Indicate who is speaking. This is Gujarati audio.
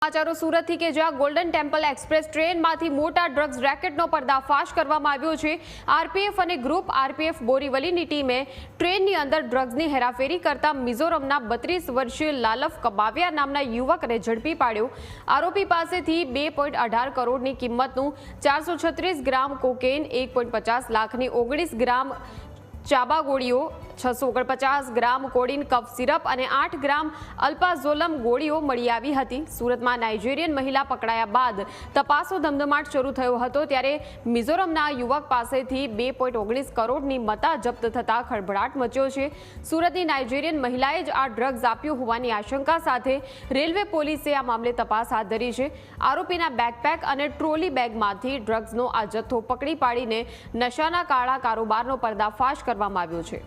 Speaker 1: સમાચારો સુરતથી કે જ્યાં ગોલ્ડન ટેમ્પલ એક્સપ્રેસ ટ્રેનમાંથી મોટા ડ્રગ્સ રેકેટનો પર્દાફાશ કરવામાં આવ્યો છે। આરપીએફ અને ગ્રુપ આરપીએફ બોરીવલીની ટીમે ટ્રેનની અંદર ડ્રગ્સની હેરાફેરી કરતા મિઝોરમના 32 વર્ષીય લાલફ કબાવિયા નામના યુવકને ઝડપી પાડ્યો। આરોપી પાસેથી 2.18 કરોડની કિંમતનું 436 ગ્રામ કોકેન, 1.50 લાખની 19 ગ્રામ ચાબા ગોળીઓ, 649 ગ્રામ કોડીન કફ સિરપ અને 8 ગ્રામ અલ્પાઝોલમ ગોળીઓ મળી આવી હતી। સુરતમાં નાઇજીરિયન મહિલા પકડાયા બાદ તપાસનો ધમધમાટ શરૂ થયો હતો, ત્યારે મિઝોરમના યુવક પાસેથી 2.19 કરોડની મત્તા જપ્ત થતા ખળભળાટ મચ્યો છે। સુરતની નાઇજીરિયન મહિલાએ જ આ ડ્રગ્સ આપ્યું હોવાની આશંકા સાથે રેલવે પોલીસે આ મામલે તપાસ હાથ ધરી છે। આરોપીના બેકપેક અને ટ્રોલી બેગમાંથી ડ્રગ્સનો આ જથ્થો પકડી પાડીને નશાના કાળા કારોબારનો પર્દાફાશ કરવામાં આવ્યો છે।